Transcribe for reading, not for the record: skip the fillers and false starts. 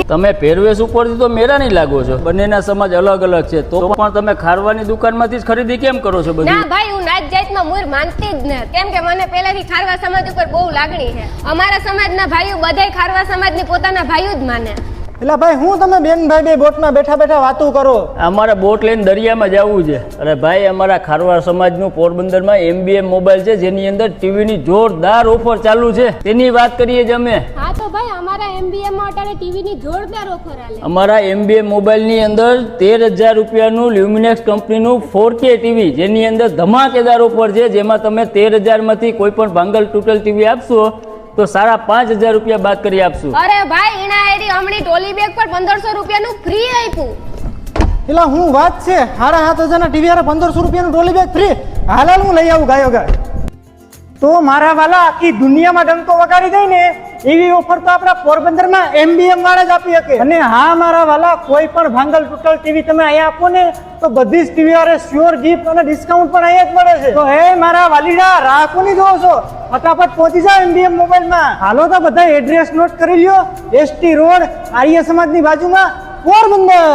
તમે પહેરવેશ ઉપરથી તો મેરા નહીં લાગો છો, બંનેના સમાજ અલગ અલગ છે, તો પણ તમે ખારવાની દુકાનમાંથી જ ખરીદી કેમ કરો છો બધી? ના ભાઈ, હું નાત જાતનો મૂર માનતી જ ન, કેમ કે મને પહેલાથી ખારવા સમાજ ઉપર બહુ લાગણી છે. અમારા સમાજના ભાઈઓ બધાય ખારવા સમાજની પોતાના ભાઈઓ જ માને. એટલે ભાઈ હું તમે બેન ભાઈ બે બોટમાં બેઠા બેઠા વાતો કરો. અમારે બોટ લઈને દરિયામાં જવું છે. અરે ભાઈ, અમારા ખારવા સમાજનું પોરબંદરમાં MBM મોબાઈલ છે, જેની અંદર ટીવીની જોરદાર ઓફર ચાલુ છે, તેની વાત કરીએ જ અમે. હા તો ભાઈ, અમારા MBM માં અત્યારે ટીવીની જોરદાર ઓફર આલે. અમારા MBM મોબાઈલની અંદર 13,000 રૂપિયાનું લ્યુમિનેક્સ કંપનીનું 4K ટીવી, જેની અંદર ધમાકેદાર ઓફર છે, જેમાં તમે 13,000 માંથી કોઈ પણ ભાંગલ તૂટેલ ટીવી આપશો તો સારા 5,000 રૂપિયા બાદ કરી આપશું. અરે ભાઈ, એના એરી હમણી ટોલી બેગ પર 1500 રૂપિયાનું ફ્રી આપ્યું. એટલે હું વાત છે 7,500 ના ટીવી 1500 રૂપિયાનું ટ્રોલી બેગ ફ્રી. હાલ હું લઈ આવું ગાયો ગાય. તો મારા વાલા આખી દુનિયામાં ડંકો વગાડી દઈ ને એવી ઓફર તો આપણા પોરબંદરમાં MBM વાળા જ આપી શકે. અને હા મારા વાલા, કોઈ પણ ભાંગલ તૂટલ ટીવી તમે અહીંયા આપો ને તો બધી જ ટીવી વાળે શ્યોર ગિફ્ટ અને ડિસ્કાઉન્ટ પણ અહીંયા જ મળે છે. તો હે મારા વાલીડા, રાહ કોની જોવો છો? ફટાફટ પહોંચી જાઓ MBM મોબાઈલમાં. હાલો તો બધા એડ્રેસ નોટ કરી લ્યો. ST રોડ, આર્ય સમાજની બાજુમાં, પોરબંદર.